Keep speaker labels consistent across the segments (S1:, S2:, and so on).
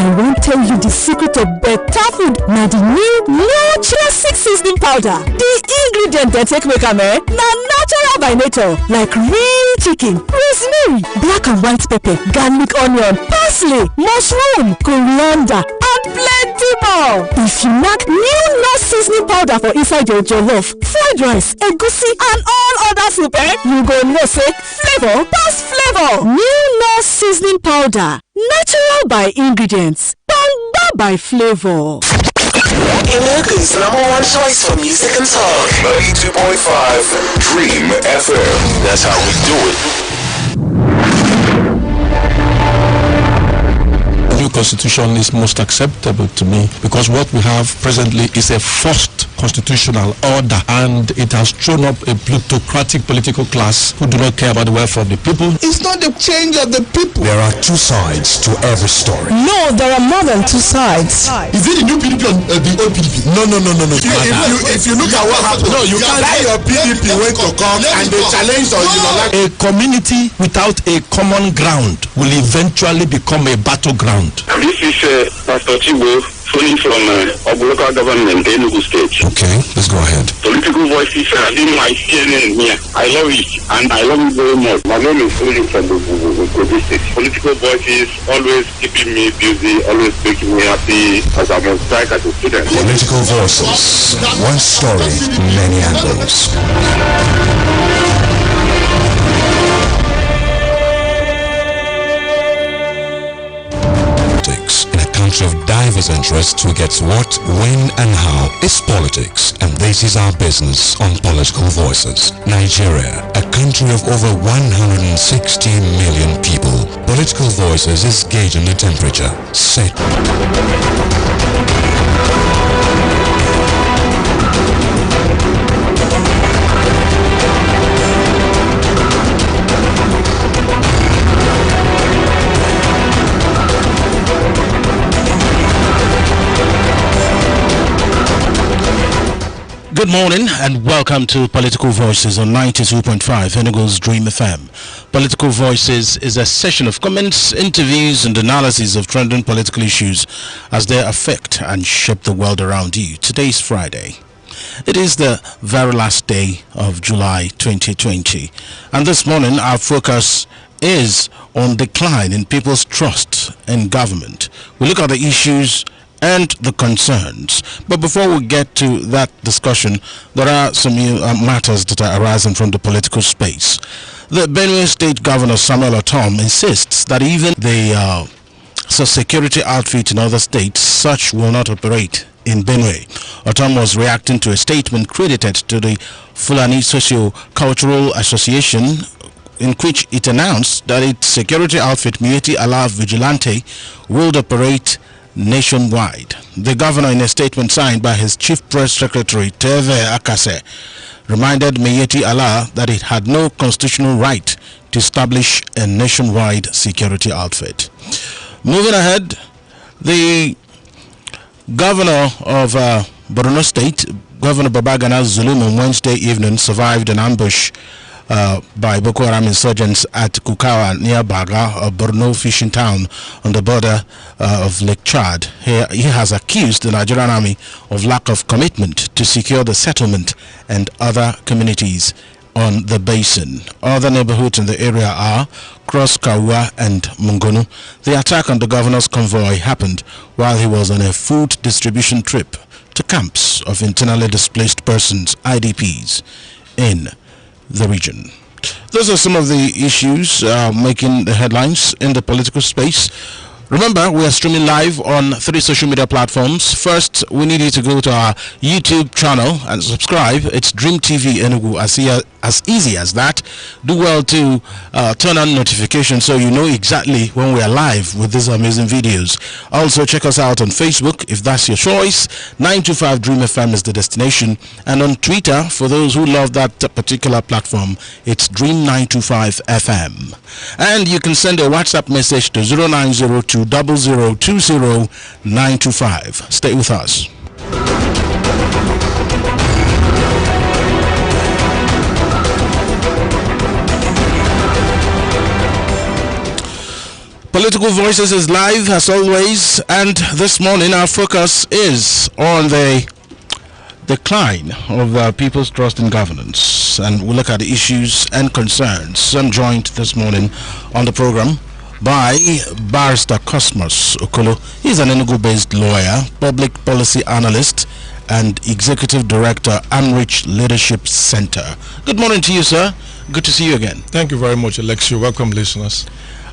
S1: I won't tell you the secret of better food. Now the new Chia Seed seasoning powder. The ingredient that take make am na natural by nature, like real chicken, rosemary, black and white pepper, garlic, onion, parsley, mushroom, coriander, and plenty more. If you knack new Nor seasoning powder for inside your jollof, fried rice, egusi, and all other soup, you go know say flavor pass flavor. New Nor seasoning powder, natural by ingredients, bamba by flavor.
S2: America's #1 choice for music and talk. 92.5 Dream FM. That's how we do it.
S3: The new constitution is most acceptable to me because what we have presently is a forced constitutional order, and it has thrown up a plutocratic political class who do not care about the welfare of the people.
S4: It's not the change of the people.
S5: There are two sides to every story.
S4: No, there are more than two sides.
S6: Is it the new PDP or the old PDP?
S5: No.
S6: If you look at what happened,
S5: you can't say your PDP went to come and they challenged on
S3: A community without a common ground will eventually become a battleground.
S7: This is Pastor Chibo, phone from local government, Enugu State.
S5: Okay, let's go ahead.
S7: Political voices are in my CNN here. I love it, and I love it very much. My name is Philip from Kogi State. Political voices always keeping me busy, always making me happy as I'm on strike as a student.
S5: Political voices, one story, many angles. In a country of diverse interests, who gets what, when, and how is politics, and this is our business on Political Voices. Nigeria, a country of over 160 million people. Political Voices is gauging the temperature. Set.
S3: Good morning and welcome to Political Voices on 92.5 Enugu's Dream FM. Political Voices is a session of comments, interviews and analysis of trending political issues as they affect and shape the world around you. Today is Friday. It is the very last day of July 2020, and this morning our focus is on decline in people's trust in government. We look at the issues and the concerns. But before we get to that discussion, there are some matters that are arising from the political space. The Benue State Governor Samuel Ortom insists that even the security outfit in other states, such will not operate in Benue. Ortom was reacting to a statement credited to the Fulani Socio-Cultural Association, in which it announced that its security outfit, Miyetti Allah Vigilante, will operate nationwide. The governor, in a statement signed by his chief press secretary Teve Akase, reminded Miyetti Allah that it had no constitutional right to establish a nationwide security outfit. Moving ahead, the governor of Borno State, Governor Babagana Zulum, on Wednesday evening survived an ambush by Boko Haram insurgents at Kukawa near Baga, a Borno fishing town on the border of Lake Chad. He has accused the Nigerian army of lack of commitment to secure the settlement and other communities on the basin. Other neighborhoods in the area are Cross Kawa and Mungonu. The attack on the governor's convoy happened while he was on a food distribution trip to camps of internally displaced persons, IDPs, in the region. Those are some of the issues making the headlines in the political space. Remember, we are streaming live on 3 social media platforms. First, we need you to go to our YouTube channel and subscribe. It's Dream TV Enugu, as easy as that. Do well to turn on notifications so you know exactly when we are live with these amazing videos. Also, check us out on Facebook if that's your choice. 925 Dream FM is the destination. And on Twitter, for those who love that particular platform, it's Dream 925 FM. And you can send a WhatsApp message to 0902 0020 Stay with us. Political Voices is live as always, and this morning our focus is on the decline of people's trust in governance, and we'll look at the issues and concerns. I'm joined this morning on the program by Barrister Cosmos Okolo. He's an Enugu-based lawyer, public policy analyst, and executive director, Amrich Leadership Center. Good morning to you, sir. Good to see you again.
S6: Thank you very much, Alexio. Welcome, listeners.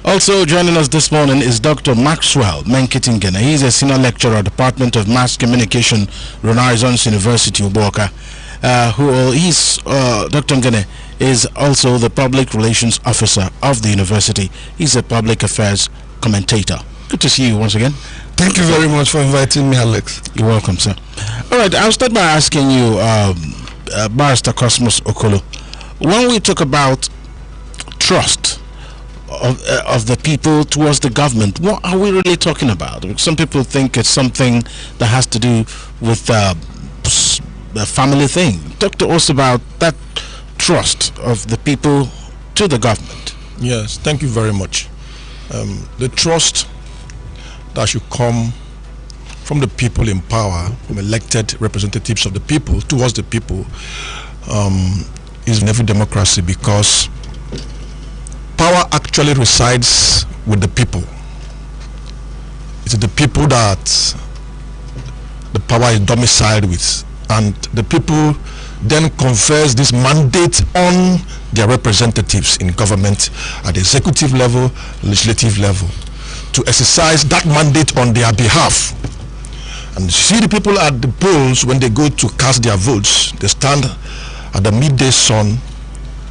S3: Also joining us this morning is Dr. Maxwell Menkitingene. He's a senior lecturer at the Department of Mass Communication, Renaissance University, Uboka. Dr. Ngene is also the public relations officer of the university. He's a public affairs commentator. Good to see you once again.
S6: Thank you very much for inviting me, Alex.
S3: You're welcome, sir. All right, I'll start by asking you, Barrister Cosmos Okolo, when we talk about trust of the people towards the government, what are we really talking about? Some people think it's something that has to do with a family thing. Talk to us about that trust of the people to the government.
S6: Yes, thank you very much. The trust that should come from the people in power, from elected representatives of the people towards the people, is in every democracy, because power actually resides with the people. It's the people that the power is domiciled with, and the people then confers this mandate on their representatives in government at the executive level, legislative level, to exercise that mandate on their behalf. And see the people at the polls, when they go to cast their votes, they stand at the midday sun,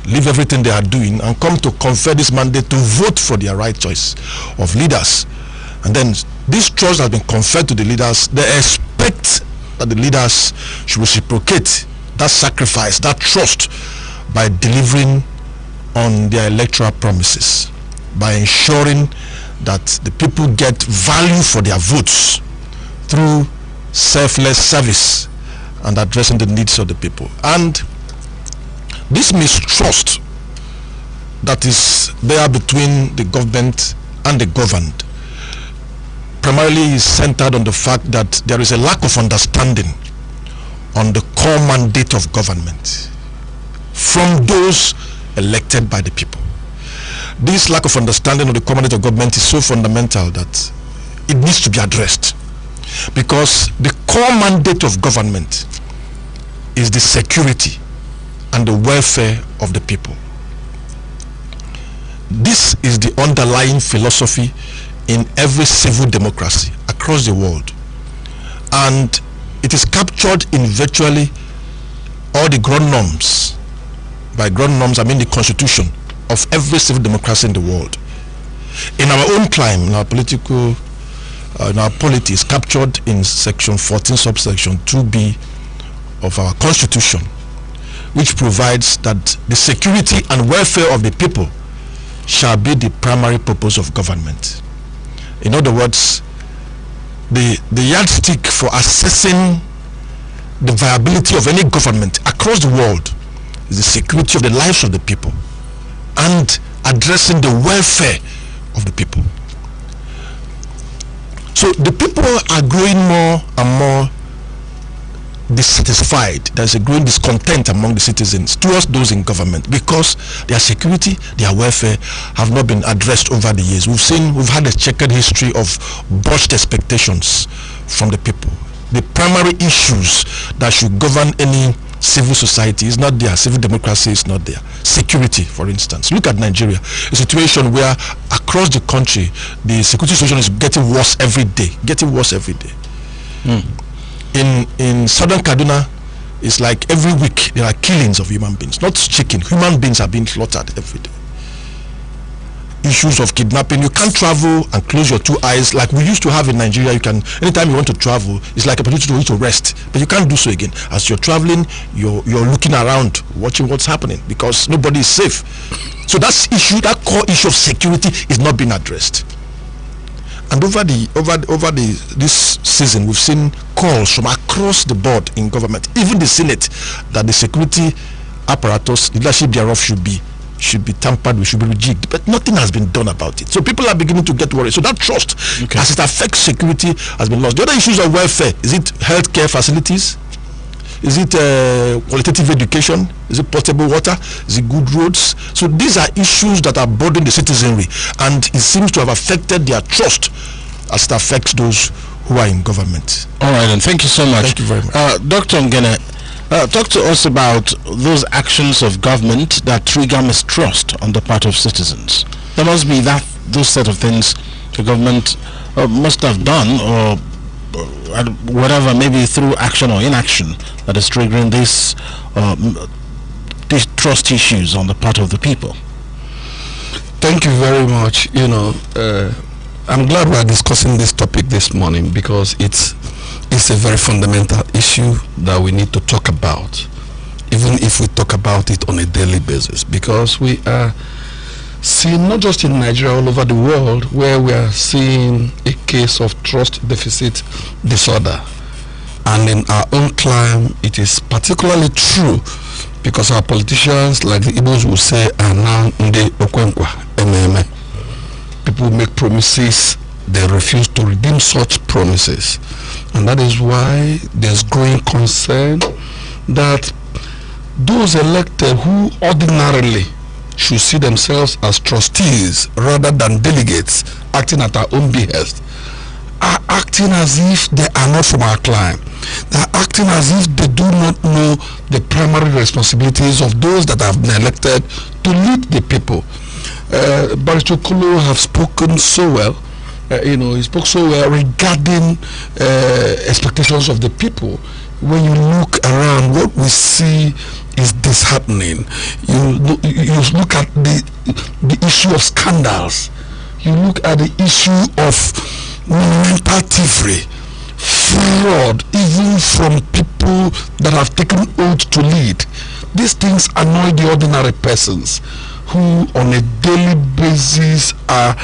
S6: leave everything they are doing, and come to confer this mandate to vote for their right choice of leaders. And then this trust has been conferred to the leaders. They expect that the leaders should reciprocate that sacrifice, that trust, by delivering on their electoral promises, by ensuring that the people get value for their votes through selfless service and addressing the needs of the people. And this mistrust that is there between the government and the governed primarily is centered on the fact that there is a lack of understanding on the core mandate of government from those elected by the people. This lack of understanding of the core mandate of government is so fundamental that it needs to be addressed, because the core mandate of government is the security and the welfare of the people. This is the underlying philosophy in every civil democracy across the world, and it is captured in virtually all the ground norms. By ground norms, I mean the constitution of every civil democracy in the world. In our own climate, in our political, in our polity, is captured in section 14, subsection 2b of our constitution, which provides that the security and welfare of the people shall be the primary purpose of government. In other words, the yardstick for assessing the viability of any government across the world is the security of the lives of the people and addressing the welfare of the people. So the people are growing more and more dissatisfied. There's a growing discontent among the citizens towards those in government, because their security, their welfare have not been addressed over the years. We've had a checkered history of botched expectations from the people. The primary issues that should govern any civil society is not there. Civil democracy is not there. Security, for instance. Look at Nigeria, a situation where across the country the security situation is getting worse every day. In southern Kaduna, it's like every week there are killings of human beings, not chicken. Human beings are being slaughtered every day. Issues of kidnapping. You can't travel and close your two eyes like we used to have in Nigeria. You can, anytime you want to travel, it's like a opportunity for you to rest, but you can't do so again. As you're traveling, you're looking around, watching what's happening, because nobody is safe. So that core issue of security is not being addressed. And over this season, we've seen calls from across the board in government, even the Senate, that the security apparatus, the leadership thereof should be should be tampered with, should be rejigged, but nothing has been done about it. So people are beginning to get worried. So that trust, as it affects security, has been lost. The other issues of welfare, is it healthcare facilities? Is it qualitative education? Is it potable water? Is it good roads? So these are issues that are burdening the citizenry, and it seems to have affected their trust as it affects those who are in government.
S3: All right, and thank you so much.
S6: Thank you very much.
S3: Dr. Ngene, talk to us about those actions of government that trigger mistrust on the part of citizens. There must be those set of things the government must have done, or whatever, maybe through action or inaction, that is triggering these trust issues on the part of the people.
S8: Thank you very much. I'm glad we are discussing this topic this morning, because it's a very fundamental issue that we need to talk about, even if we talk about it on a daily basis, because we are seeing, not just in Nigeria, all over the world, where we are seeing a case of trust deficit disorder. And in our own climate, it is particularly true, because our politicians, like the Igbos will say, are now Nde Okwenkwa, Ememe. People make promises, they refuse to redeem such promises. And that is why there's growing concern that those elected who ordinarily should see themselves as trustees rather than delegates acting at our own behest are acting as if they are not from our clan. They are acting as if they do not know the primary responsibilities of those that have been elected to lead the people. Barrister Kulu have spoken so well. He spoke so well regarding expectations of the people. When you look around, what we see is disheartening. You look at the issue of scandals. You look at the issue of monumental thievery, fraud, even from people that have taken oath to lead. These things annoy the ordinary persons who on a daily basis are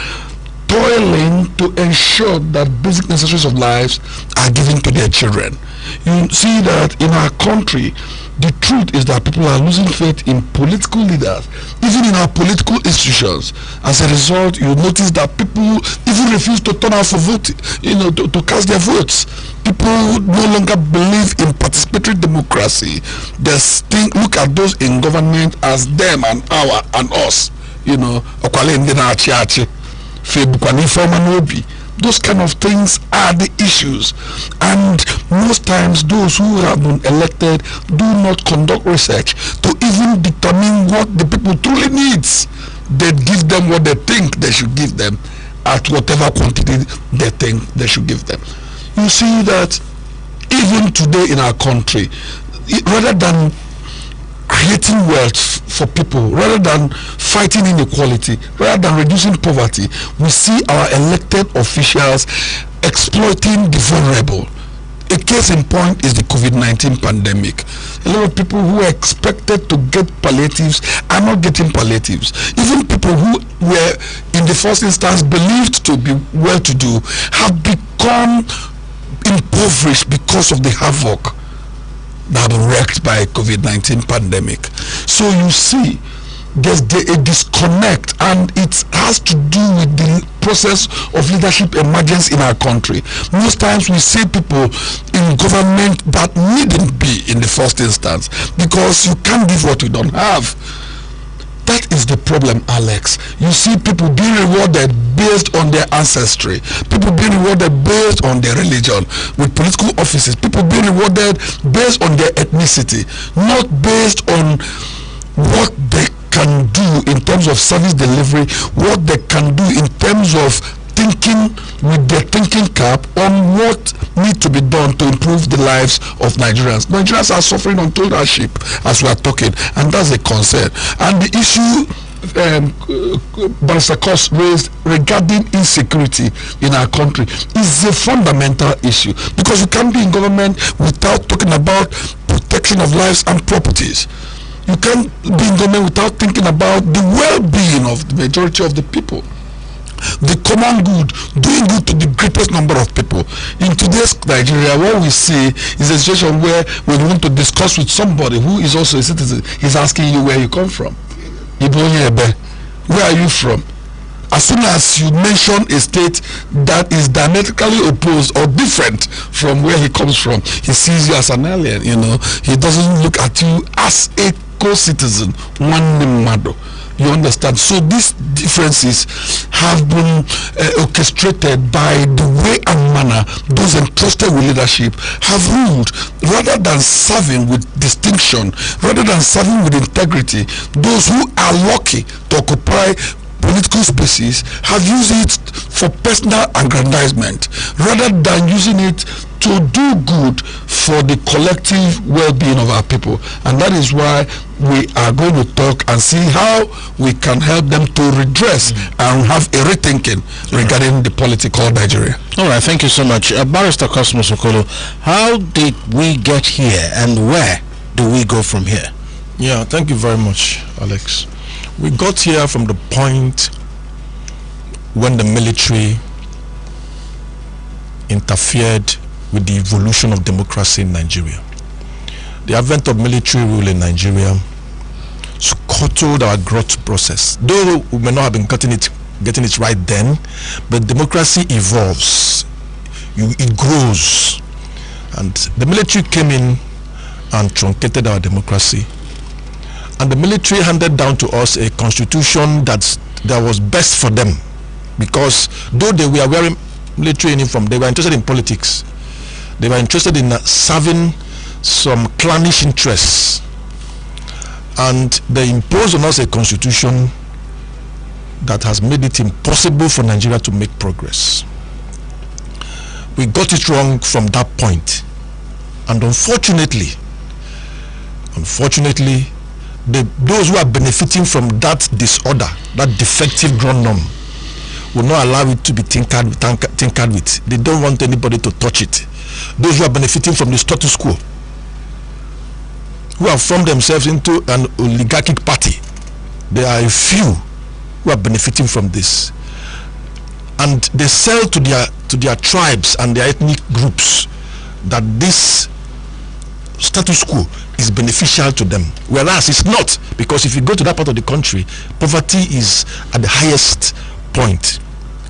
S8: toiling to ensure that basic necessities of lives are given to their children. You see that in our country, the truth is that people are losing faith in political leaders, even in our political institutions. As a result, you notice that people even refuse to turn out for vote, to cast their votes. People no longer believe in participatory democracy. They look at those in government as them and our and us. Those kind of things are the issues, and most times those who have been elected do not conduct research to even determine what the people truly needs. They give them what they think they should give them at whatever quantity they think they should give them. You see that even today in our country, rather than creating wealth for people, rather than fighting inequality, rather than reducing poverty, we see our elected officials exploiting the vulnerable. A case in point is the COVID-19 pandemic. A lot of people who were expected to get palliatives are not getting palliatives. Even people who were in the first instance believed to be well-to-do have become impoverished because of the havoc that have been wrecked by COVID-19 pandemic. So you see, there's a disconnect, and it has to do with the process of leadership emergence in our country. Most times we see people in government that needn't be in the first instance, because you can't give what you don't have. That is the problem, Alex. You see people being rewarded based on their ancestry, people being rewarded based on their religion, with political offices, people being rewarded based on their ethnicity, not based on what they can do in terms of service delivery, what they can do in terms of thinking with their thinking cap on what needs to be done to improve the lives of Nigerians. Nigerians are suffering untold hardship as we are talking, and that's a concern. And the issue Barrister Kos raised regarding insecurity in our country is a fundamental issue, because you can't be in government without talking about protection of lives and properties. You can't be in government without thinking about the well-being of the majority of the people. The common good, doing good to the greatest number of people. In today's Nigeria, what we see is a situation where when you want to discuss with somebody who is also a citizen, he's asking you where you come from. Where are you from? As soon as you mention a state that is diametrically opposed or different from where he comes from, he sees you as an alien. He doesn't look at you as a co-citizen. You understand? So these differences have been orchestrated by the way and manner those entrusted with leadership have ruled. Rather than serving with distinction, rather than serving with integrity, those who are lucky to occupy political spaces have used it for personal aggrandizement rather than using it to do good for the collective well-being of our people. And that is why we are going to talk and see how we can help them to redress and have a rethinking regarding the political Nigeria.
S3: All right, thank you so much. Barrister Cosmos Okolo, how did we get here and where do we go from here?
S6: Yeah, thank you very much, Alex. We got here from the point when the military interfered with the evolution of democracy in Nigeria. The advent of military rule in Nigeria scuttled our growth process. Though we may not have been getting it right then, but democracy evolves. It grows. And the military came in and truncated our democracy. And the military handed down to us a constitution that was best for them, because though they were wearing military uniform, they were interested in politics. They were interested in serving some clannish interests, and they imposed on us a constitution that has made it impossible for Nigeria to make progress. We got it wrong from that point, and unfortunately, those who are benefiting from that disorder, that defective ground norm, will not allow it to be tinkered with. They don't want anybody to touch it. Those who are benefiting from the status quo, who have formed themselves into an oligarchic party, there are a few who are benefiting from this, and they sell to their tribes and their ethnic groups that this status quo is beneficial to them, whereas it's not, because if you go to that part of the country, poverty is at the highest point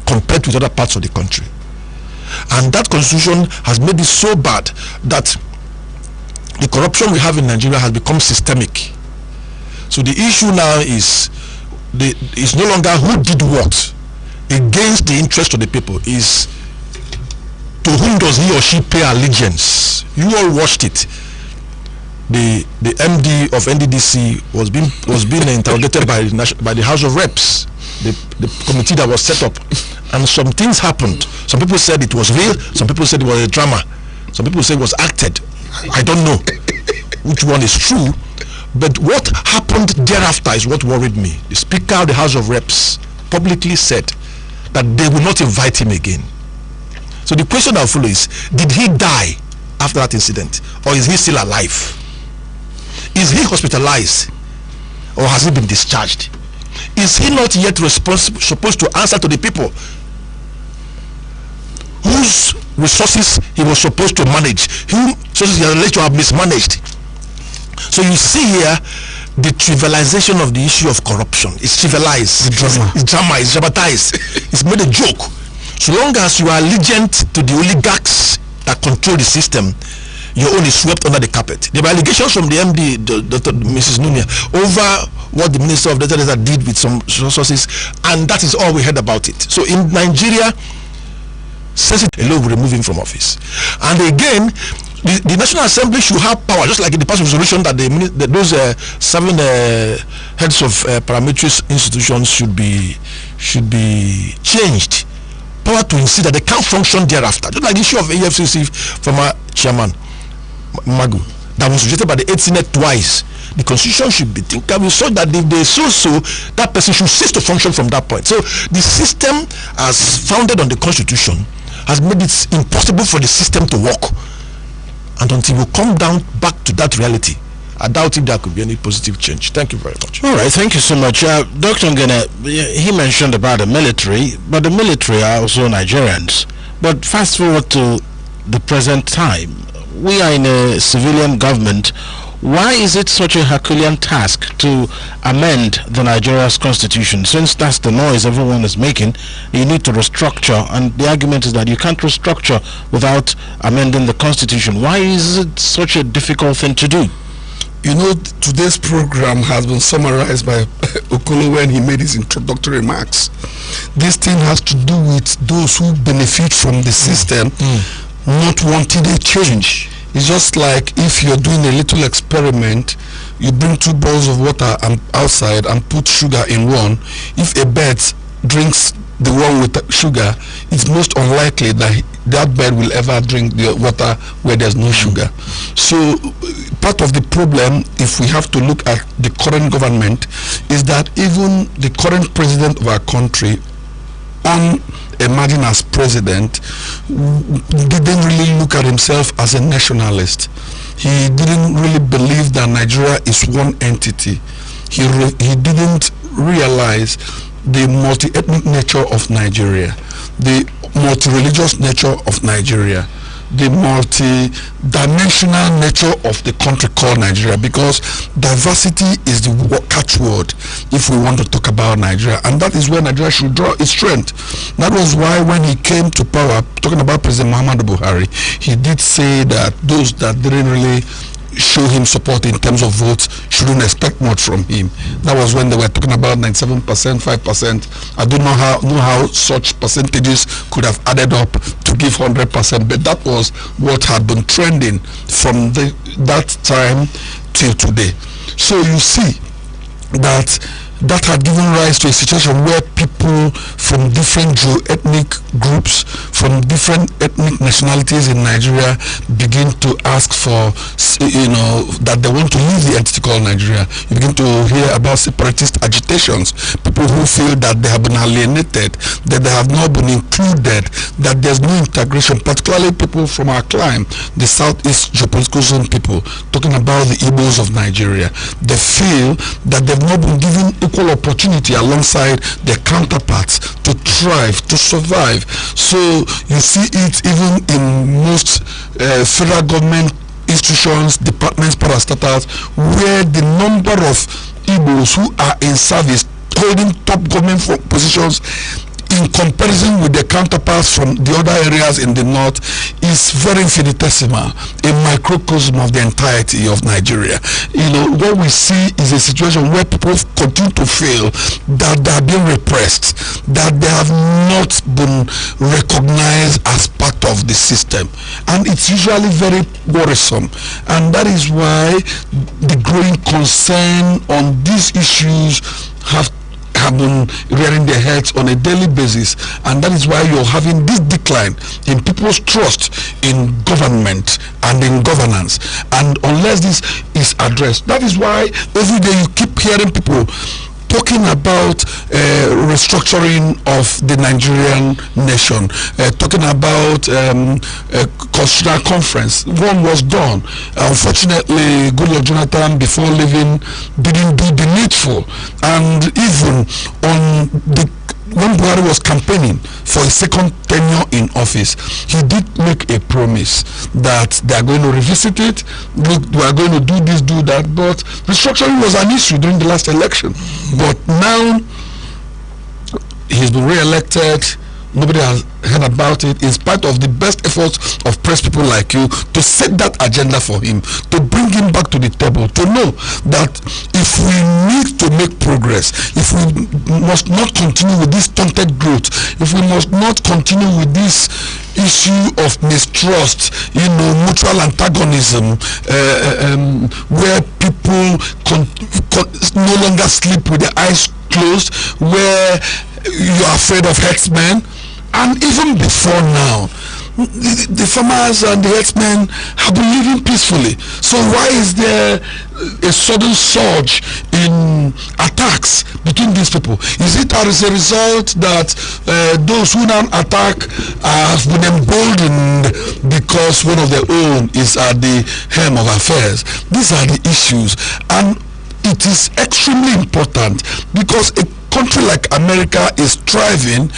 S6: compared with other parts of the country. And that constitution has made it so bad that the corruption we have in Nigeria has become systemic. So the issue now is no longer who did what against the interest of the people, is to whom does he or she pay allegiance. You all watched it. The MD of NDDC was being interrogated by the House of Reps, the committee that was set up, and some things happened. Some people said it was real, some people said it was a drama, some people said it was acted. I don't know which one is true, but what happened thereafter is what worried me. The Speaker of the House of Reps publicly said that they will not invite him again. So the question that will follow is, did he die after that incident, or is he still alive? Is he hospitalized, or has he been discharged? Is he not yet supposed to answer to the people whose resources he was supposed to manage, whose resources he has alleged to have mismanaged? So you see here the trivialization of the issue of corruption. It's trivialized. It's drama. It's dramatized. It's made a joke. So long as you are allegiant to the oligarchs that control the system, your own is swept under the carpet. There were allegations from the MD, Dr. Mrs. Nunia, over what the Minister of Data did with some resources, and that is all we heard about it. So in Nigeria, Senate alone will remove him from office. And again, the National Assembly should have power, just like in the past resolution that those 7 heads of paramilitary institutions should be changed. Power to insist that they can't function thereafter. Just like the issue of AFCC former chairman Magu, that was rejected by the 8th Senate twice. The constitution should be tinkered with so that if they so, that person should cease to function from that point. So the system, as founded on the constitution, has made it impossible for the system to work. And until we come down back to that reality, I doubt if there could be any positive change. Thank you very much.
S3: All right, thank you so much. Dr. Ngene, he mentioned about the military, but the military are also Nigerians. But fast forward to the present time, we are in a civilian government Why is it such a Herculean task to amend the Nigeria's constitution? Since that's the noise everyone is making, you need to restructure, and the argument is that you can't restructure without amending the constitution. Why is it such a difficult thing to do?
S8: You know, today's program has been summarized by Okolo when he made his introductory remarks. This thing has to do with those who benefit from the system not wanting a change. It's just like if you're doing a little experiment, you bring 2 bowls of water outside and put sugar in one. If a bird drinks the one with the sugar, it's most unlikely that that bird will ever drink the water where there's no sugar. So part of the problem, if we have to look at the current government, is that even the current president of our country, on emerging as president, didn't really look at himself as a nationalist. He didn't really believe that Nigeria is one entity. He didn't realize the multi-ethnic nature of Nigeria, the multi-religious nature of Nigeria, the multi-dimensional nature of the country called Nigeria, because diversity is the catchword if we want to talk about Nigeria, and that is where Nigeria should draw its strength. That was why when he came to power, talking about President Muhammadu Buhari, he did say that those that didn't really show him support in terms of votes shouldn't expect much from him. That was when they were talking about 97%, 5%. I don't know how such percentages could have added up to give 100%, but that was what had been trending from that time till today. So you see that had given rise to a situation where people from different ethnic groups, from different ethnic nationalities in Nigeria begin to ask for, that they want to leave the entity called Nigeria. You begin to hear about separatist agitations, people who feel that they have been alienated, that they have not been included, that there's no integration, particularly people from our clime, the Southeast Geopolitical Zone people, talking about the Igbos of Nigeria. They feel that they've not been given equal opportunity alongside their counterparts to thrive, to survive. So you see it even in most federal government institutions, departments, parastatals, where the number of Igbos who are in service, holding top government positions, in comparison with the counterparts from the other areas in the north, is very infinitesimal, a microcosm of the entirety of Nigeria. What we see is a situation where people continue to feel that they are being repressed, that they have not been recognized as part of the system, and it's usually very worrisome. And that is why the growing concern on these issues have been rearing their heads on a daily basis, and that is why you're having this decline in people's trust in government and in governance. And unless this is addressed, that is why every day you keep hearing people talking about restructuring of the Nigerian nation, talking about a constitutional conference. One was done. Unfortunately, Goodluck Jonathan, before leaving, didn't do the needful. And even when Buhari was campaigning for a second tenure in office, he did make a promise that they are going to revisit it. Look, we are going to do this, do that. But restructuring was an issue during the last election. But now he's been re-elected. Nobody has heard about it, in spite of the best efforts of press people like you to set that agenda for him, to bring him back to the table, to know that if we need to make progress, if we must not continue with this stunted growth, if we must not continue with this issue of mistrust, mutual antagonism, where people no longer sleep with their eyes closed, where you are afraid of herdsmen. And even before now, the farmers and the herdsmen have been living peacefully. So why is there a sudden surge in attacks between these people? Is it as a result that those who now attack have been emboldened because one of their own is at the helm of affairs? These are the issues, and it is extremely important because a country like America is thriving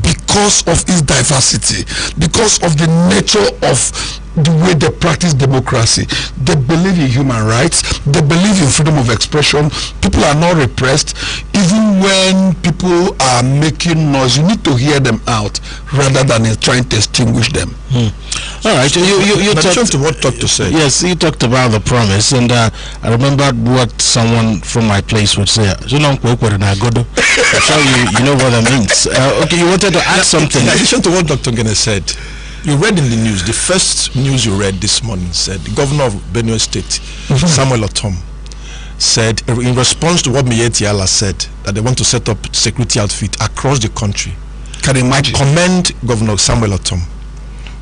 S8: because of its diversity, because of the nature of the way they practice democracy. They believe in human rights. They believe in freedom of expression. People are not repressed. Even when people are making noise, you need to hear them out rather than trying to extinguish them.
S3: All right. You talked
S6: to what Doctor said.
S3: Yes, you talked about the promise, and I remembered what someone from my place would say. I'm sure you know what that means. Okay, you wanted to add something.
S6: In addition to what Dr. Ngene said, you read in the news, the first news you read this morning said the governor of Benue State, Samuel Otom, said in response to what Miyetti Allah said, that they want to set up security outfit across the country.
S8: Can you imagine?
S6: I commend Governor Samuel Otom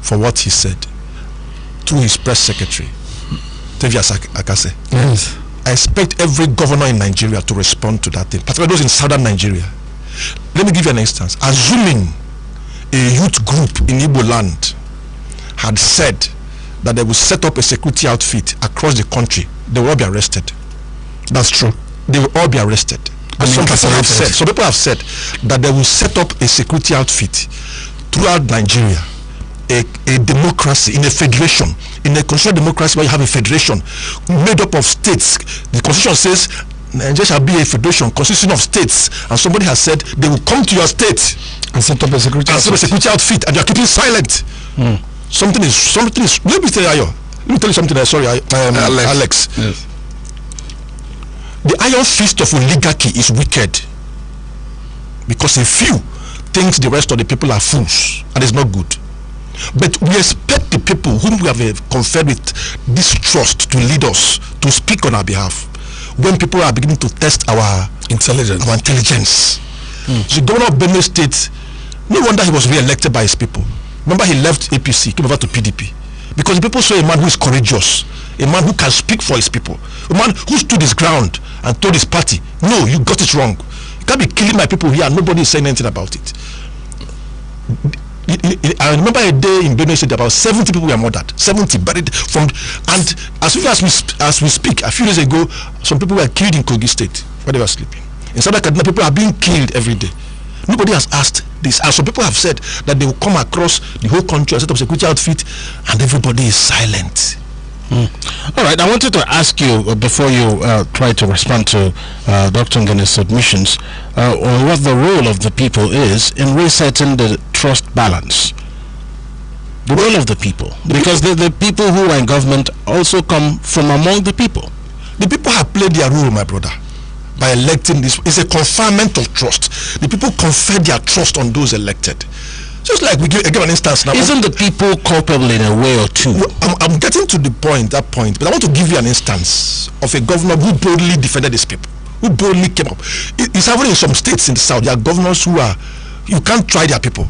S6: for what he said to his press secretary, Tevias Akase.
S8: Yes.
S6: I expect every governor in Nigeria to respond to that thing, particularly those in southern Nigeria. Let me give you an instance. Assuming a youth group in Igbo land had said that they would set up a security outfit across the country, they will all be arrested.
S8: That's true.
S6: They will all be arrested. And some people have said that they will set up a security outfit throughout Nigeria, a democracy, in a federation, in a constitutional democracy where you have a federation made up of states. The constitution says Nigeria shall be a federation consisting of states, and somebody has said they will come to your state
S8: and set up a security
S6: outfit, and you are keeping silent. Something is. Let me tell you something. Sorry, Alex.
S8: Yes.
S6: The iron fist of oligarchy is wicked because a few think the rest of the people are fools, and it's not good. But we expect the people whom we have conferred with this trust to lead us, to speak on our behalf, when people are beginning to test our intelligence. The governor of Benue State, no wonder he was re-elected by his people. Remember, he left APC, came over to PDP, because the people saw a man who is courageous, a man who can speak for his people, a man who stood his ground and told his party, no, you got it wrong. You can't be killing my people here and nobody is saying anything about it. I remember a day in Benue State about 70 people were murdered, 70 buried from, and as we speak, a few days ago, some people were killed in Kogi State where they were sleeping. In Southern Kaduna, people are being killed every day. Nobody has asked this, and some people have said that they will come across the whole country and set up security outfit, and everybody is silent.
S3: All right, I wanted to ask you before you try to respond to Dr. Ngene's submissions on what the role of the people is in resetting the trust balance. The role of the people, because the people who are in government also come from among the people.
S6: The people have played their role, my brother, by electing this. It's a conferment of trust. The people confer their trust on those elected. Just like we give an instance now.
S3: Isn't the people culpable in a way or two?
S6: I'm getting to that point, but I want to give you an instance of a governor who boldly defended his people, who boldly came up. It's happening in some states in the south. There are governors who are, you can't try their people.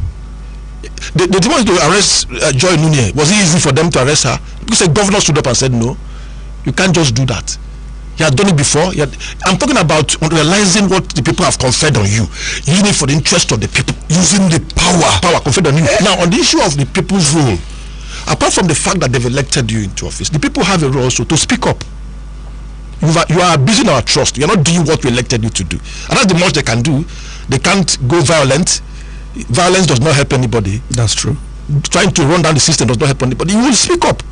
S6: The ones to arrest Joy Nunye, was it easy for them to arrest her? Because a governor stood up and said, no, you can't just do that. He had done it before. I'm talking about realizing what the people have conferred on you, using it for the interest of the people, using the power conferred on you. Now, on the issue of the people's role, apart from the fact that they've elected you into office, the people have a role also to speak up. You are abusing our trust. You are not doing what we elected you to do, and that's the most they can do. They can't go violent. Violence does not help anybody.
S8: That's true.
S6: Trying to run down the system does not help anybody. You will speak up.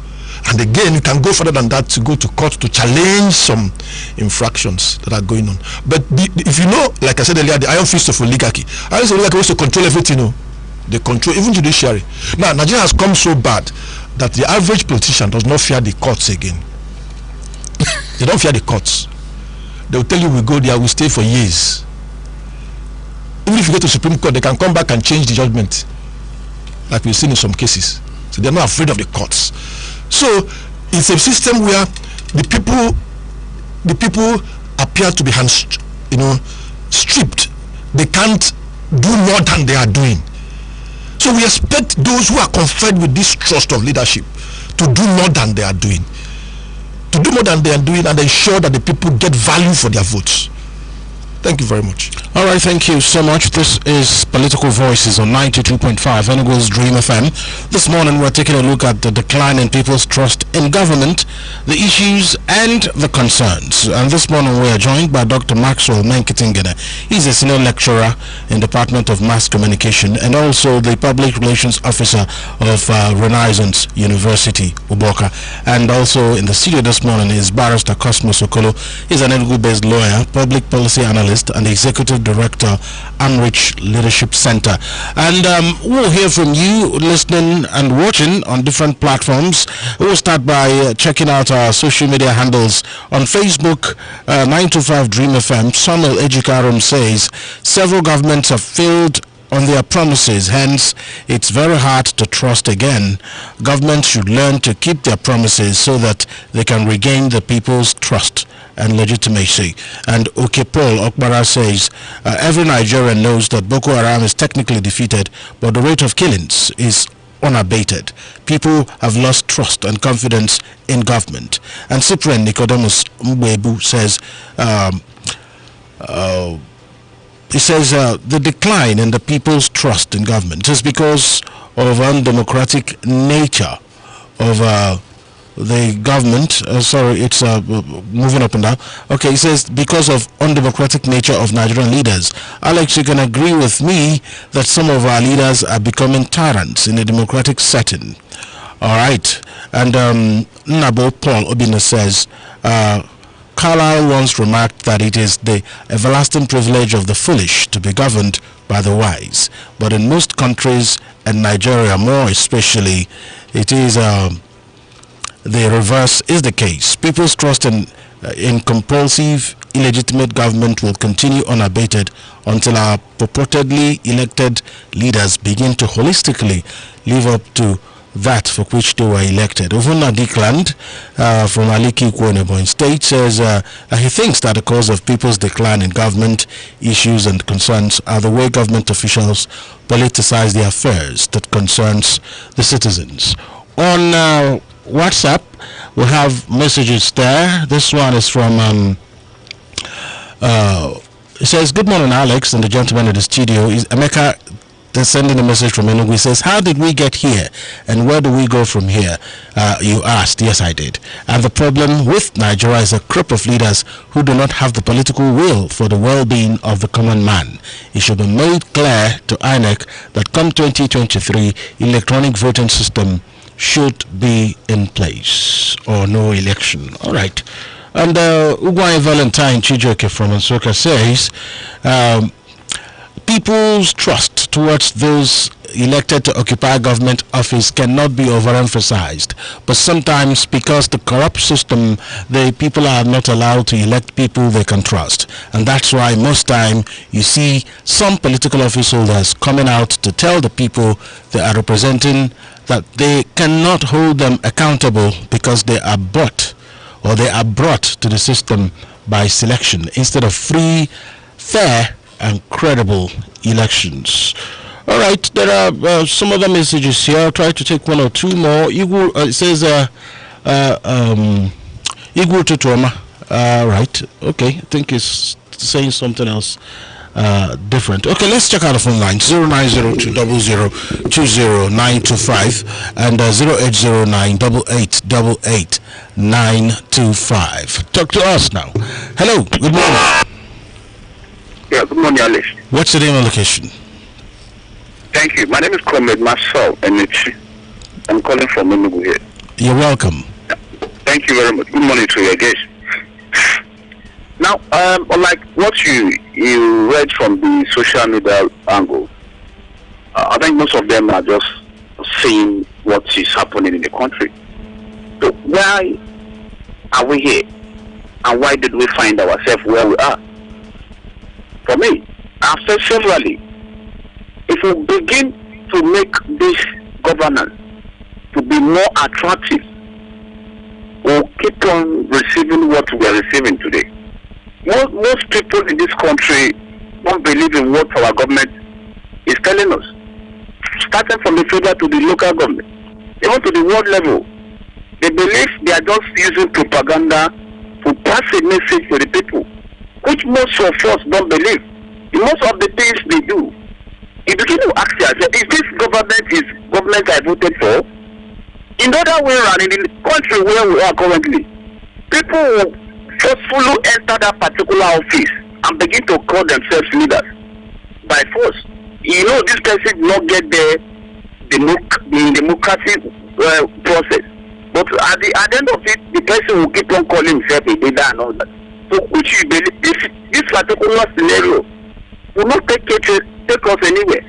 S6: And again, you can go further than that to go to court to challenge some infractions that are going on. But if you know, like I said earlier, the iron fist of oligarchy. Iron fist of oligarchy wants to control everything. They control even judiciary. Now, Nigeria has come so bad that the average politician does not fear the courts again. They don't fear the courts. They will tell you, we go there, we stay for years. Even if you go to Supreme Court, they can come back and change the judgment, like we've seen in some cases. So they're not afraid of the courts. So it's a system where the people appear to be stripped. They can't do more than they are doing. So we expect those who are conferred with this trust of leadership to do more than they are doing. To do more than they are doing and ensure that the people get value for their votes. Thank you very much.
S3: All right, thank you so much. This is Political Voices on 92.5 Enugu's Dream FM. This morning we're taking a look at the decline in people's trust in government, the issues and the concerns. And this morning we are joined by Dr. Maxwell Menkitingene. He's a senior lecturer in the Department of Mass Communication and also the Public Relations Officer of Renaissance University, Uboka. And also in the studio this morning is Barrister Cosmos Okolo. He's an Enugu-based lawyer, public policy analyst, and executive director, Amrich Leadership Center. And we'll hear from you listening and watching on different platforms. We'll start by checking out our social media handles. On Facebook, 925 Dream FM, Samuel Ejikarum says, several governments have failed on their promises, hence it's very hard to trust again. Governments should learn to keep their promises so that they can regain the people's trust and legitimacy. And Okepol Okbara says, every Nigerian knows that Boko Haram is technically defeated, but the rate of killings is unabated. People have lost trust and confidence in government. And Cyprian Nicodemus Mwebu says, he says the decline in the people's trust in government is because of undemocratic nature of the government. It's moving up and down. Okay, he says because of undemocratic nature of Nigerian leaders. Alex, you can agree with me that some of our leaders are becoming tyrants in a democratic setting. All right. And Nabo Paul Obina says, Carlyle once remarked that it is the everlasting privilege of the foolish to be governed by the wise. But in most countries, and Nigeria more especially, it is the reverse is the case. People's trust in compulsive, illegitimate government will continue unabated until our purportedly elected leaders begin to holistically live up to that for which they were elected. Ovuna Dikland from Aliki Kwonebon State says he thinks that the cause of people's decline in government issues and concerns are the way government officials politicize the affairs that concerns the citizens. On WhatsApp, we have messages there. This one is from it says, good morning Alex and the gentleman in the studio. Is Emeka sending a message from Enugu. He says, how did we get here and where do we go from here? You asked. Yes, I did. And the problem with Nigeria is a crop of leaders who do not have the political will for the well-being of the common man. It should be made clear to INEC that come 2023, electronic voting system should be in place or no election. All right. And Ugwai Valentine Chijoke from Ansoka says, people's trust towards those elected to occupy government office cannot be overemphasized, but sometimes because the corrupt system, the people are not allowed to elect people they can trust, and that's why most time you see some political office holders coming out to tell the people they are representing that they cannot hold them accountable because they are bought or they are brought to the system by selection instead of free, fair and credible elections. All right, there are some other messages here. I'll try to take one or two more. It says Igor Tutoma. Right, okay, I think it's saying something else different. Okay, let's check out the phone line. 09020020925 and 0809888895. Talk to us now. Hello, good morning.
S7: Yeah, good morning, Alex.
S3: What's the name and location?
S7: Thank you. My name is Comrade Marcel Enichi. I'm calling from Enugu here.
S3: You're welcome.
S7: Thank you very much. Good morning to your guests. Now, unlike what you read from the social media angle, I think most of them are just seeing what is happening in the country. So why are we here? And why did we find ourselves where we are? For me, I've said severally, if we begin to make this governance to be more attractive, we'll keep on receiving what we are receiving today. Most people in this country don't believe in what our government is telling us. Starting from the federal to the local government, even to the world level, they believe they are just using propaganda to pass a message to the people, which most of us don't believe. most of the things they do, you begin to ask yourself, is this government I voted for? In other way around, in the country where we are currently, people will forcefully enter that particular office and begin to call themselves leaders by force. You know, this person will not get the democratic process. But at the end of it, the person will keep on calling himself a leader and all that. So which you believe, this particular scenario will not take us anywhere.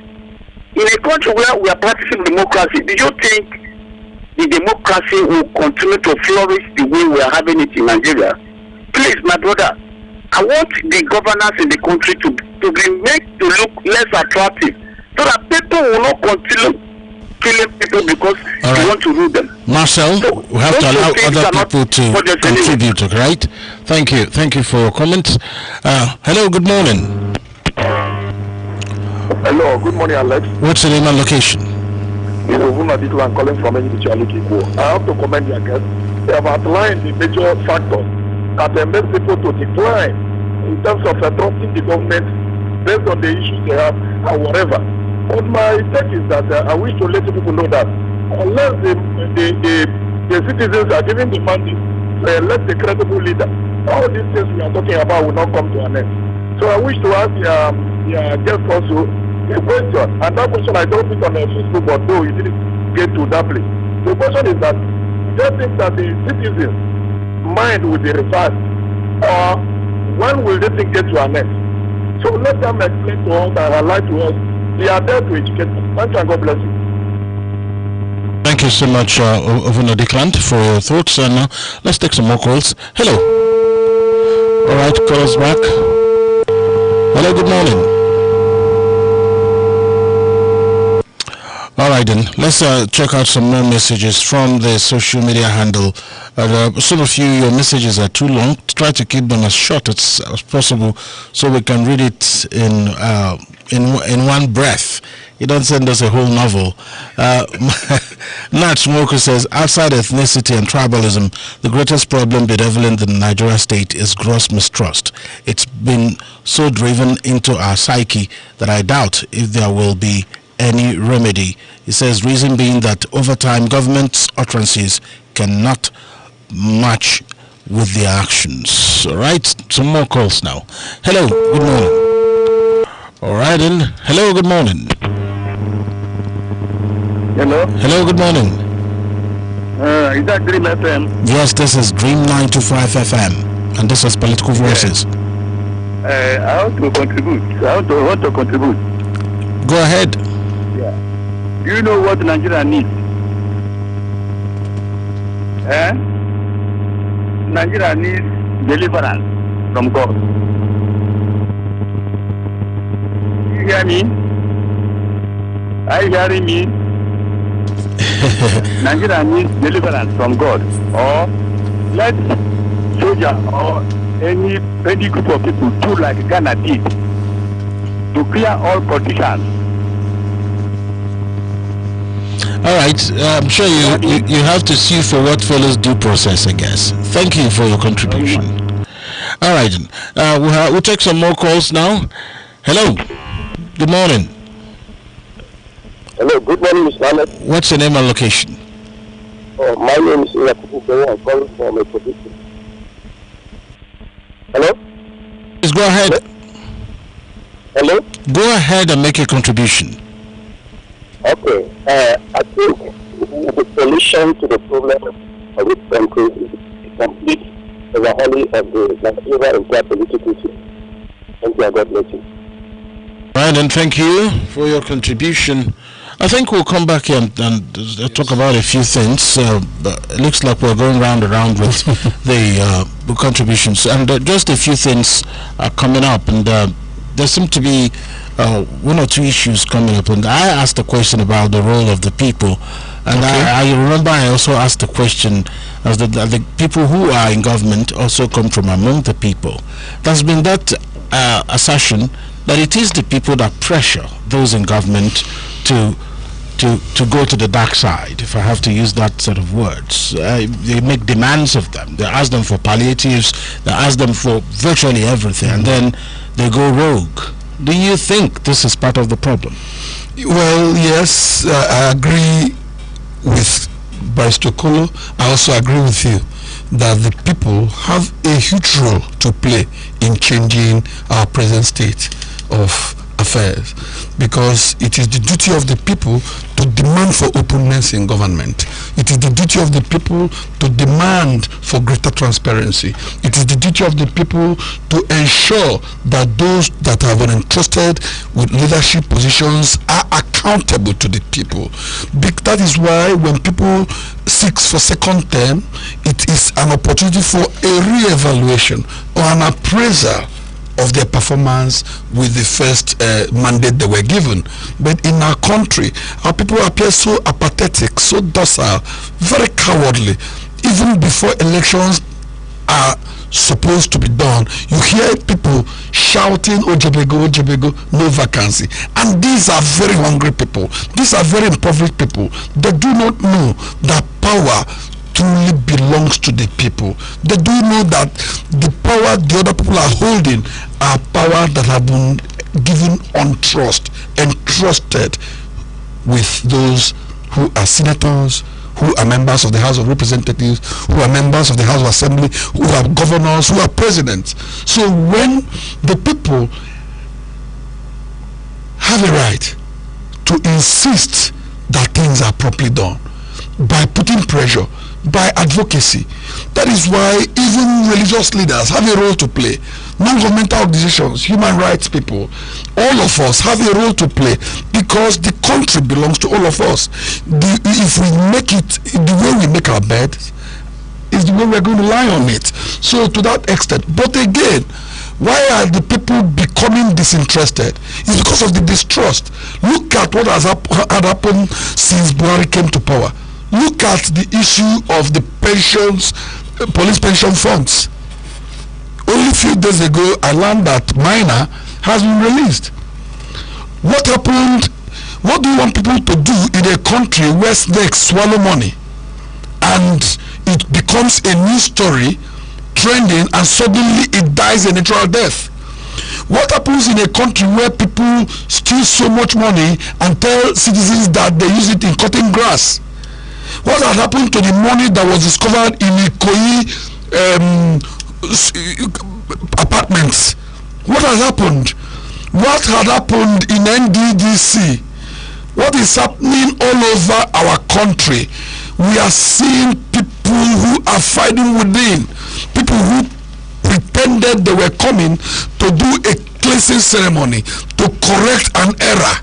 S7: In a country where we are practicing democracy, do you think the democracy will continue to flourish the way we are having it in Nigeria? Please, my brother, I want the governance in the country to be made to look less attractive, so that people will not continue killing people because they want to rule them.
S3: Marcel,
S7: So,
S3: we have to
S7: those
S3: allow
S7: two things
S3: other
S7: are not
S3: people to
S7: budgeted anyway.
S3: contribute, right? Thank you for your comments. Hello, good morning.
S9: Hello, good morning, Alex.
S3: What's your name and location?
S9: This is Vuna Dikla. I'm calling from Enyimich. I have to commend your guests. They have outlined the major factors that make people to decline in terms of trusting the government based on the issues they have and whatever. But my take is that I wish to let people know that unless the citizens are given the mandate to elect a credible leader, all these things we are talking about will not come to an end. So I wish to ask your guest also a question, and that question I don't think on Facebook, but though you didn't get to that place. The question is that do you think that the citizens' mind will be reversed, or when will this thing get to an end? So let them explain to us and highlight to us. They are there to educate us. Thank you and God bless you.
S3: Thank you so much, Ovuna Dikland, for your thoughts. And let's take some more calls. Hello. All right, call us back. Hello, good morning. All right, then. Let's check out some more messages from the social media handle. Some of you, your messages are too long. Try to keep them as short as possible so we can read it in one breath. You don't send us a whole novel. Nat Smoker says, outside ethnicity and tribalism, the greatest problem bedeviling the Nigeria state is gross mistrust. It's been so driven into our psyche that I doubt if there will be any remedy. He says, reason being that over time government's utterances cannot match with their actions. All right, some more calls now. Hello, good morning. All right, then. Hello, good morning.
S9: Hello?
S3: Hello, good morning.
S9: Is that Dream FM?
S3: Yes, this is Dream 925 FM, and this is Political Voices.
S9: I want to contribute. I want to contribute.
S3: Go ahead.
S9: Do you know what Nigeria needs? Nigeria needs deliverance from God. You hear me? Are you hearing me? Nigeria needs deliverance from God. Or let soldier or any group of people do like Ghana did to clear all politicians.
S3: All right, I'm sure you have to sue for what follows due process, I guess. Thank you for your contribution. All right, we'll take some more calls now. Hello, good morning.
S9: Hello, good morning, Mr. Alex.
S3: What's your name and location?
S9: My name is Yakubu. I'm calling from a position. Hello?
S3: Please go ahead.
S9: Hello?
S3: Go ahead and make a contribution.
S9: Okay. I think the solution to the problem of this country is the complete overhauling of the Nigeria entire political system. Thank you and God bless you.
S3: Right, and thank you for your contribution. I think we'll come back here and talk about a few things. But it looks like we're going round and round with the contributions, and just a few things are coming up, and there seem to be one or two issues coming up. And I asked a question about the role of the people, and I remember I also asked the question as the people who are in government also come from among the people. There's been that assertion that it is the people that pressure those in government to go to the dark side, if I have to use that sort of words. They make demands of them. They ask them for palliatives. They ask them for virtually everything, and then they go rogue. Do you think this is part of the problem?
S8: Well, yes, I agree with Barrister Kolo. I also agree with you that the people have a huge role to play in changing our present state of affairs, because it is the duty of the people to demand for openness in government. It is the duty of the people to demand for greater transparency. It is the duty of the people to ensure that those that have been entrusted with leadership positions are accountable to the people. That is why when people seek for second term, it is an opportunity for a re-evaluation or an appraisal of their performance with the first mandate they were given. But in our country, our people appear so apathetic, so docile, very cowardly. Even before elections are supposed to be done, you hear people shouting, Ojebego, Ojebego, no vacancy. And these are very hungry people. These are very impoverished people. They do not know that power truly belongs to the people. They do know that the power the other people are holding are power that have been given on trust, entrusted with those who are senators, who are members of the House of Representatives, who are members of the House of Assembly, who are governors, who are presidents. So when the people have a right to insist that things are properly done by putting pressure, by advocacy, that is why even religious leaders have a role to play. Non-governmental organizations, human rights people, all of us have a role to play, because the country belongs to all of us. If we make it, the way we make our bed is the way we're going to lie on it. So to that extent, but again, why are the people becoming disinterested? It's because of the distrust. Look at what has had happened since Buhari came to power. Look at the issue of the pensions, police pension funds. Only a few days ago, I learned that Minor has been released. What happened? What do you want people to do in a country where snakes swallow money and it becomes a news story, trending, and suddenly it dies a natural death? What happens in a country where people steal so much money and tell citizens that they use it in cutting grass? What had happened to the money that was discovered in Ikoyi apartments? What has happened? What had happened in NDDC? What is happening all over our country? We are seeing people who are fighting within, people who pretended they were coming to do a cleansing ceremony, to correct an error.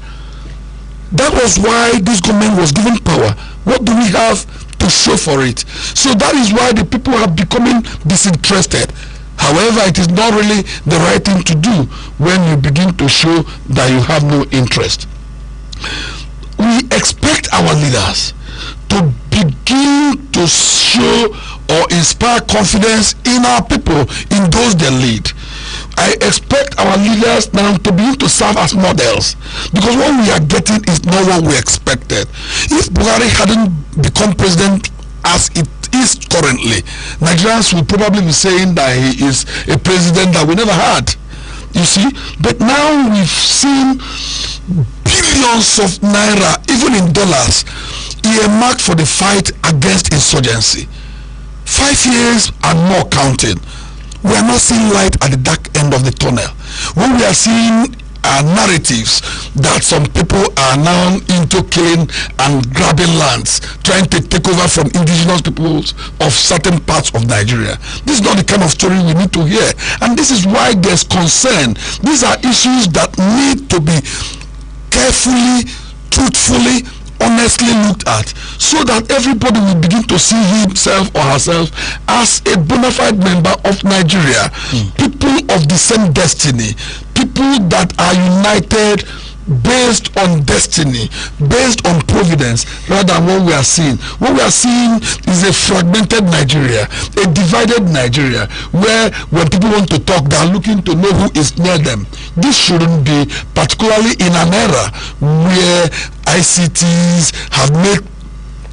S8: That was why this government was given power. What do we have to show for it? So that is why the people are becoming disinterested. However, it is not really the right thing to do when you begin to show that you have no interest. We expect our leaders to begin to show or inspire confidence in our people, in those they lead. I expect our leaders now to begin to serve as models, because what we are getting is not what we expected. If Buhari hadn't become president as it is currently, Nigerians will probably be saying that he is a president that we never had. You see, but now we've seen billions of naira, even in dollars, earmarked for the fight against insurgency. 5 years and more counting. We are not seeing light at the dark end of the tunnel. What we are seeing are narratives that some people are now into killing and grabbing lands, trying to take over from indigenous peoples of certain parts of Nigeria. This is not the kind of story we need to hear. And this is why there's concern. These are issues that need to be carefully, truthfully, honestly looked at, so that everybody will begin to see himself or herself as a bona fide member of Nigeria. People of the same destiny, people that are united based on destiny, based on providence, rather than what we are seeing. What we are seeing is a fragmented Nigeria, a divided Nigeria, where when people want to talk, they are looking to know who is near them. This shouldn't be, particularly in an era where ICTs have made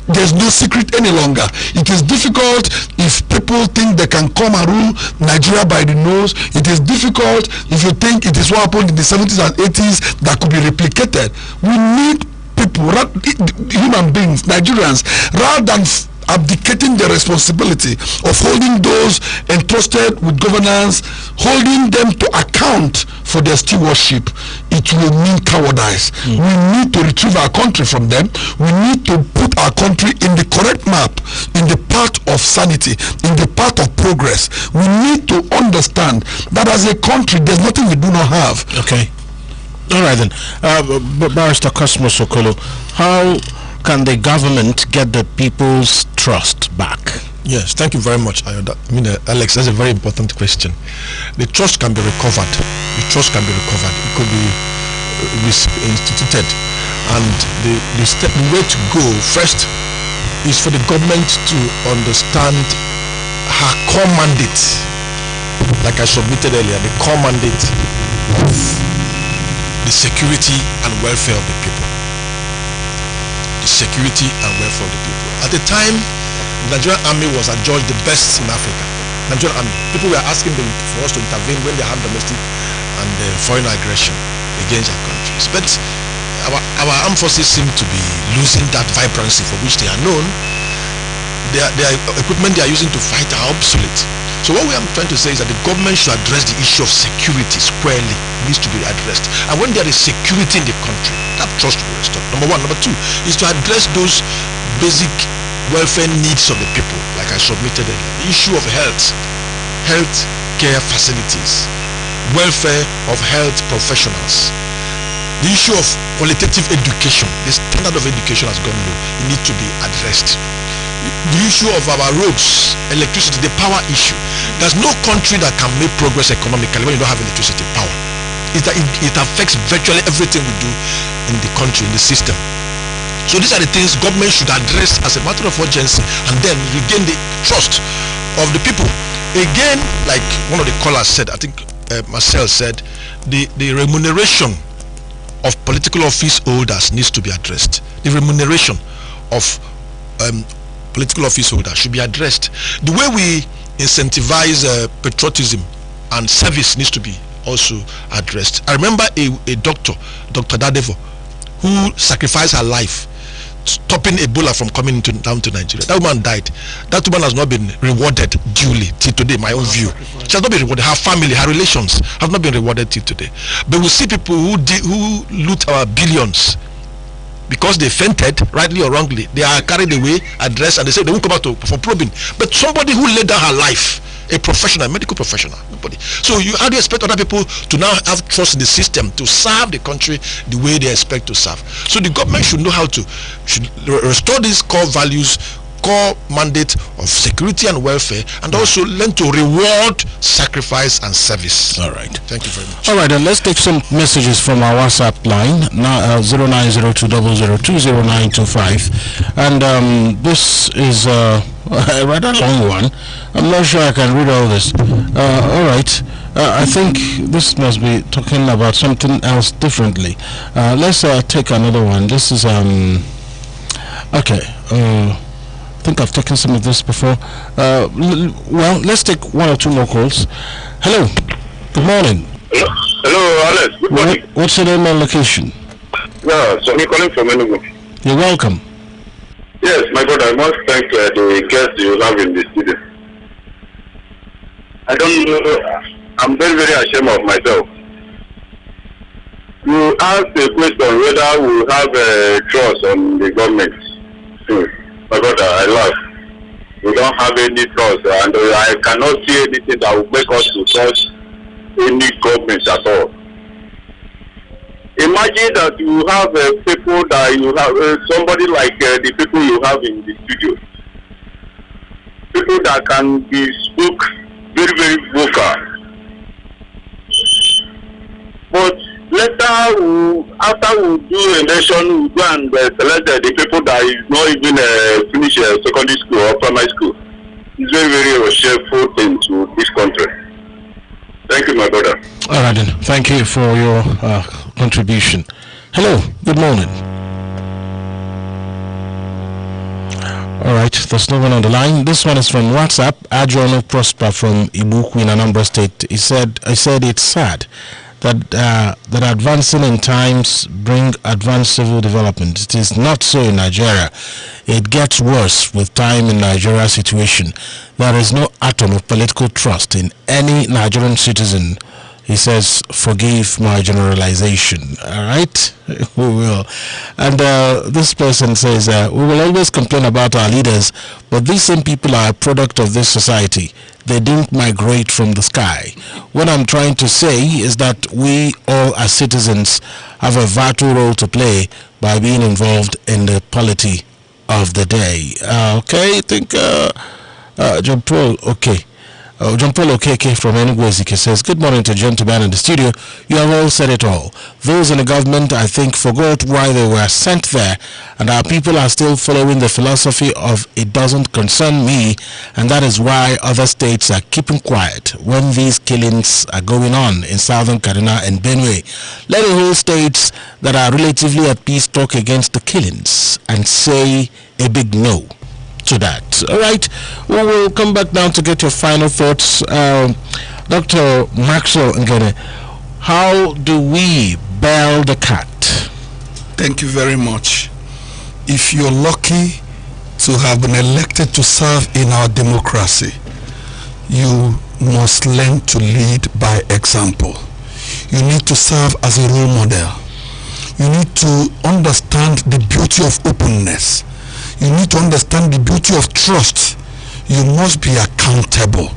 S8: there's no secret any longer. It is difficult if people people think they can come and rule Nigeria by the nose. It is difficult if you think it is what happened in the 70s and 80s that could be replicated. We need people, human beings, Nigerians, rather than abdicating the responsibility of holding those entrusted with governance, holding them to account for their stewardship. It will mean cowardice. We need to retrieve our country from them. We need to put our country in the correct map, in the path of sanity, in the path of progress. We need to understand that as a country, there's nothing we do not have.
S3: Okay. All right then. Barrister Cosmos Okolo, how can the government get the people's trust back?
S6: Yes, thank you very much, Alex. That's a very important question. The trust can be recovered. The trust can be recovered. It could be instituted, and the way to go first is for the government to understand her core mandate, like I submitted earlier, the core mandate of the security and welfare of the people. The security and welfare of the people. At the time, the Nigerian army was adjudged the best in Africa. Nigerian army. People were asking them for us to intervene when they have domestic and foreign aggression against our countries. But our armed forces seem to be losing that vibrancy for which they are known. Their equipment they are using to fight are obsolete. So what we are trying to say is that the government should address the issue of security squarely. It needs to be addressed. And when there is security in the country, that trust will be restored. Number one. Number two is to address those basic welfare needs of the people, like I submitted earlier. The issue of health care facilities, welfare of health professionals, the issue of qualitative education. The standard of education has gone low. It needs to be addressed. The issue of our roads, electricity, the power issue. There's no country that can make progress economically when you don't have electricity, power. It affects virtually everything we do in the country, in the system. So these are the things government should address as a matter of urgency, and then regain the trust of the people. Again, like one of the callers said, I think Marcel said, the remuneration of political office holders needs to be addressed. The remuneration of political office holders should be addressed. The way we incentivize patriotism and service needs to be also addressed. I remember a doctor, Dr. Dadevo, who sacrificed her life stopping Ebola from coming down to Nigeria. That woman died. That woman has not been rewarded duly till today, my own view. She has not been rewarded. Her family, her relations have not been rewarded till today. But we see people who loot our billions because they fainted, rightly or wrongly. They are carried away, addressed, and they say they won't come out for probing. But somebody who laid down her life, a professional, a medical professional, nobody. So how do you expect other people to now have trust in the system to serve the country the way they expect to serve? So the government should know how to restore these core values, core mandate of security and welfare, and also learn to reward sacrifice and service.
S3: All right.
S6: Thank you very much.
S3: All right, then let's take some messages from our WhatsApp line, now 090200200925. And this is a rather long one. I'm not sure I can read all this. All right. I think this must be talking about something else differently. Let's take another one. This is okay. I think I've taken some of this before. Well, let's take one or two more calls. Hello. Good morning.
S7: Hello, Alex. Good morning.
S3: What's your name and location?
S7: Yeah, so I'm calling from Enugu.
S3: You're welcome.
S7: Yes, my brother, I must thank the guests you have in the studio. I don't know, I'm very, very ashamed of myself. You asked the question whether we have trust on the government. My brother, I laugh. We don't have any trust, and I cannot see anything that will make us to trust any government at all. Imagine that you have people that you have, somebody like the people you have in the studio. People that can be spoke very, very vocal. But later, after we do election, we go and select the people that is not even finish secondary school or primary school. It's very, very shameful thing to this country. Thank you, my brother.
S3: All right, then. Thank you for your contribution. Hello. Good morning. All right. there's no one on the line. This one is from WhatsApp. Adriano Prosper from Ibuku in Anambra State. I said it's sad that advancing in times bring advanced civil development. It is not so in Nigeria. It gets worse with time in Nigeria's situation. There is no atom of political trust in any Nigerian citizen. He says, forgive my generalization. All right? We will. And this person says, we will always complain about our leaders, but these same people are a product of this society. They didn't migrate from the sky. What I'm trying to say is that we all as citizens have a vital role to play by being involved in the polity of the day. Okay, I think John Paul, okay. John Paul Okeke from Enugu says, good morning to gentlemen in the studio. You have all said it all. Those in the government, I think, forgot why they were sent there, and our people are still following the philosophy of it doesn't concern me, and that is why other states are keeping quiet when these killings are going on in southern Kaduna and Benue. Let the whole states that are relatively at peace talk against the killings and say a big no to that. All right, we will come back now to get your final thoughts. Dr. Maxwell Ngene, how do we bail the cat?
S8: Thank you very much. If you're lucky to have been elected to serve in our democracy, you must learn to lead by example. You need to serve as a role model. You need to understand the beauty of openness. You need to understand the beauty of trust. You must be accountable.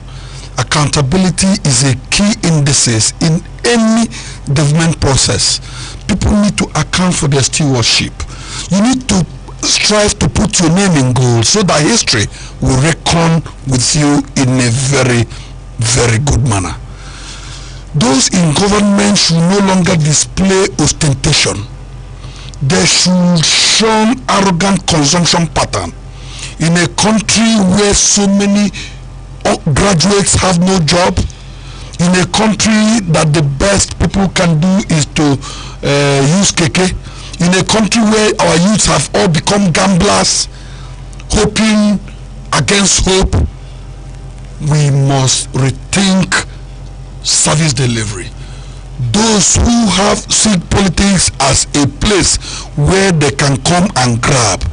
S8: Accountability is a key indices in any government process. People need to account for their stewardship. You need to strive to put your name in gold so that history will reckon with you in a very, very good manner. Those in government should no longer display ostentation. They should shun arrogant consumption pattern. In a country where so many graduates have no job, in a country that the best people can do is to use keke, in a country where our youths have all become gamblers, hoping against hope, we must rethink service delivery. Those who see politics as a place where they can come and grab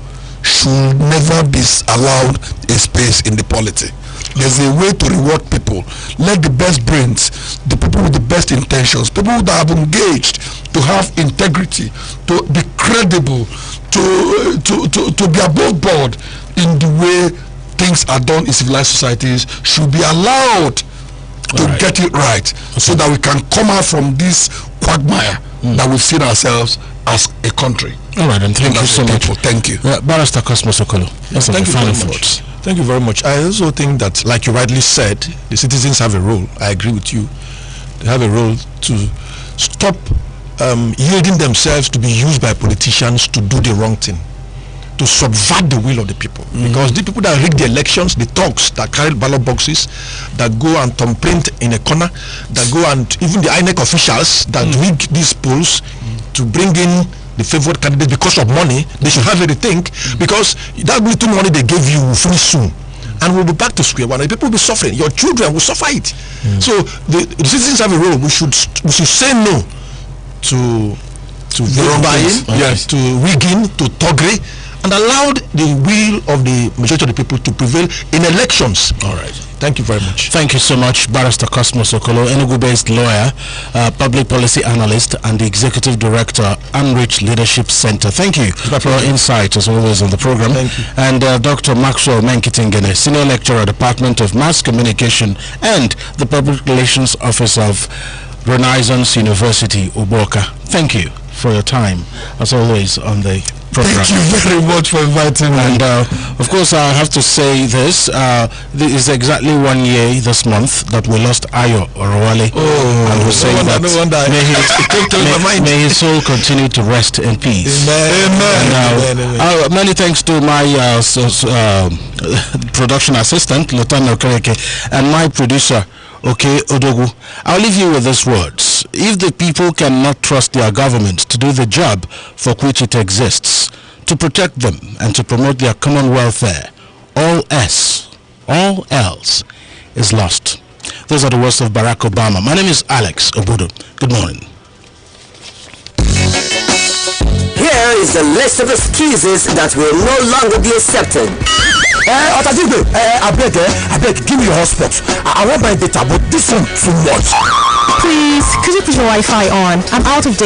S8: should never be allowed a space in the polity. There's a way to reward people. Let the best brains, the people with the best intentions, people that have engaged, to have integrity, to be credible, to be above board in the way things are done in civilized societies, should be allowed to get it right, so that we can come out from this quagmire that we've seen ourselves as a country.
S3: All right, and thank you so much.
S8: Thank you.
S3: Barrister Cosmos Okolo,
S6: thank you very much. Thank you very much. I also think that, like you rightly said, the citizens have a role. I agree with you. They have a role to stop yielding themselves to be used by politicians to do the wrong thing, to subvert the will of the people. Because the people that rig the elections, the thugs that carry ballot boxes, that go and thumbprint in a corner, that go and even the INEC officials that rig these polls to bring in the favored candidate because of money, they should have a rethink, because that little money they gave you will finish soon. And we'll be back to square one. The people will be suffering. Your children will suffer it. So the citizens have a role. We should say no to vote buying, to rigging, to thuggery, and allowed the will of the majority of the people to prevail in elections. All right. Thank you very much.
S3: Thank you so much, Barrister Cosmos Okolo, Enugu-based lawyer, public policy analyst, and the executive director, Unreached Leadership Center. Thank you for your insight, as always, on the program.
S6: Thank you.
S3: And Dr. Maxwell Menkitingene, senior lecturer, Department of Mass Communication and the Public Relations Office of Renaissance University, Uboka. Thank you for your time, as always, on the program.
S8: Thank you very much for inviting me.
S3: And of course, I have to say this. This is exactly 1 year this month that we lost Ayo Orowale. And we say that may his soul continue to rest in peace.
S6: Amen.
S3: And, many thanks to my production assistant, Lieutenant Okereke, and my producer, Okay, Odogu. I'll leave you with these words. If the people cannot trust their government to do the job for which it exists, to protect them and to promote their common welfare, all else is lost. Those are the words of Barack Obama. My name is Alex Obudu. Good morning.
S10: Here is the list of excuses that will no longer be accepted.
S11: I beg, give me your hotspot. I want my data, but this one too much.
S1: Please, could you put your Wi-Fi on? I'm out of data.